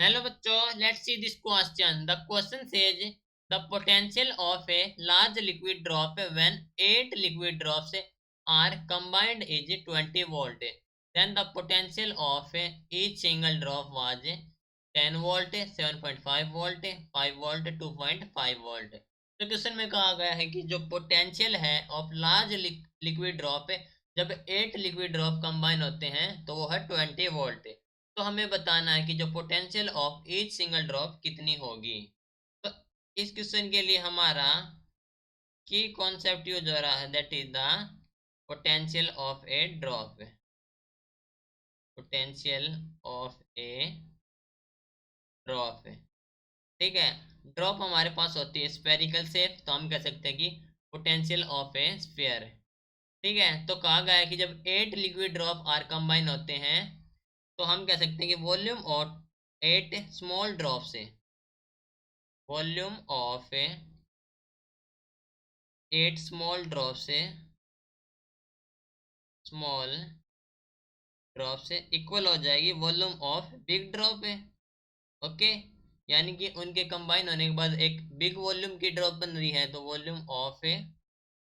Hello बच्चों, let's see this question. The question says the potential of a large liquid drop when 8 liquid drops are combined is 20 volt. Then the potential of each single drop was 10 volt, 7.5 volt, 5 volt, 2.5 volt. तो question में कहा गया है कि जो potential है of large liquid drop, जब 8 liquid drop combine होते हैं तो वो है 20 वोल्ट. तो हमें बताना है कि जो potential of each single drop कितनी होगी. तो इस क्वेश्चन के लिए हमारा की कॉन्सेप्ट यूज हो रहा है, that is the potential of A drop. Potential of A drop, ठीक है. ड्रॉप हमारे पास होती है स्फेरिकल शेप, तो हम कह सकते हैं कि पोटेंशियल ऑफ ए स्फीयर. ठीक है, तो कहा गया है कि जब 8 लिक्विड ड्रॉप आर कंबाइन होते हैं तो हम कह सकते हैं कि वॉल्यूम ऑफ 8 स्मॉल ड्रॉप से, वॉल्यूम ऑफ 8 स्मॉल ड्रॉप से, स्मॉल ड्रॉप से इक्वल हो जाएगी वॉल्यूम ऑफ बिग ड्रॉप है. ओके, यानी कि उनके कंबाइन होने के बाद एक बिग वॉल्यूम की ड्रॉप बन रही है, तो volume of a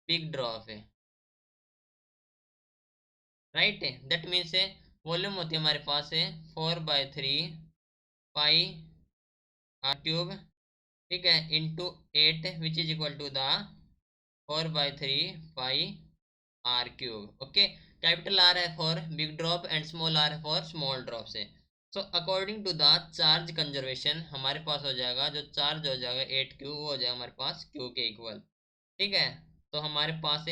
big drop है. राइट, दैट मीन्स वॉल्यूम होती है हमारे पास है 4/3 पाई आर क्यूब, ठीक है, into 8 which is equal to the 4/3 pi R cube. Okay, capital R है for big drop and small R है फॉर स्मॉल ड्रॉप से. So according to the charge conservation हमारे पास हो जाएगा, जो चार्ज हो जाएगा 8 क्यू, वो हो जाएगा हमारे पास क्यू के इक्वल. ठीक है, तो हमारे पास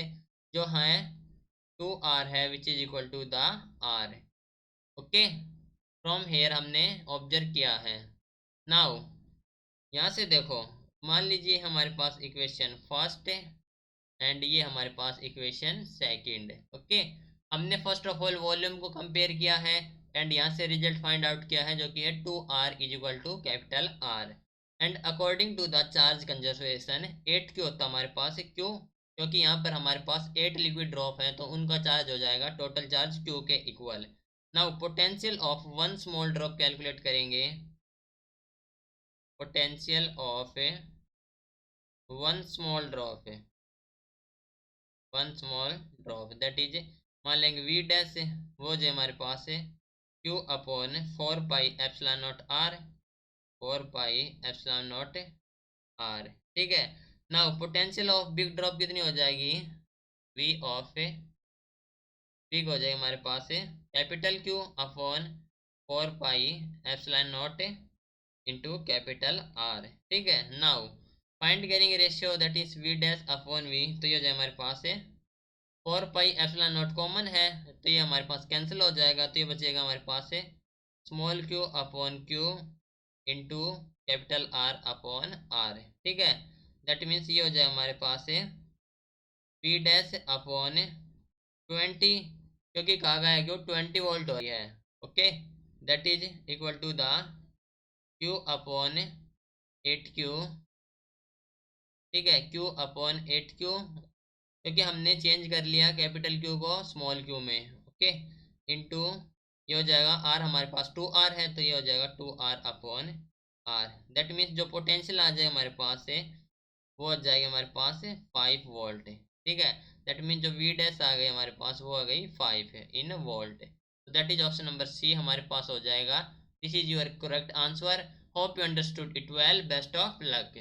जो है 2r है which is equal to the r. Okay, from here हमने ऑब्जर्व किया है. नाउ यहाँ से देखो, मान लीजिए हमारे पास इक्वेशन फर्स्ट है एंड ये हमारे पास इक्वेशन सेकंड है. ओके, हमने फर्स्ट ऑफ ऑल वॉल्यूम को कंपेयर किया है एंड यहाँ से रिजल्ट फाइंड आउट किया है, जो कि है 2r is equal to capital R. And according to the charge conservation 8 क्यों होता है हमारे पास, क्यों, क्योंकि यहाँ पर हमारे पास 8 लिक्विड ड्रॉप है तो उनका चार्ज हो जाएगा टोटल चार्ज क्यू के equal. Now potential of one small drop calculate करेंगे. Potential of one small drop है, one small drop that is, मान लेंगे वी डैश, वो जो हमारे पास है Q upon 4 pi epsilon naught R, 4 pi epsilon naught R. ठीक है, now potential of big drop कितनी हो जाएगी, वी ऑफ बिग हो जाएगी हमारे पास है capital Q upon 4 pi epsilon nought into capital R. ठीक है, नाउ फाइंड करेंगे ratio that is V dash upon V, तो ये हो जाए हमारे पास है 4 पाई एप्सिलॉन नॉट कॉमन है तो ये हमारे पास कैंसिल हो जाएगा, तो ये बचेगा हमारे पास है small q upon q into capital R upon R. ठीक है, दैट मीन्स ये हो जाए हमारे पास है वी डैश अपॉन 20, क्योंकि कहा गया है कि वो 20 वोल्ट हो रही है. Okay, that is equal to the Q upon 8 Q. ठीक है, क्यू अपॉन 8 क्यू, क्योंकि हमने चेंज कर लिया कैपिटल क्यू को स्मॉल क्यू में. ओके, इंटू ये हो जाएगा आर, हमारे पास 2r है तो ये हो जाएगा 2r upon R. That means जो पोटेंशियल आ जाएगा हमारे पास है वो आ जाएगी हमारे पास 5 वोल्ट. ठीक है, दैट मीन्स जो वी डैश आ गई हमारे पास वो आ गई 5 है इन वोल्ट. तो that is option number C हमारे पास हो जाएगा. This is your correct answer. Hope you understood it well. Best of luck.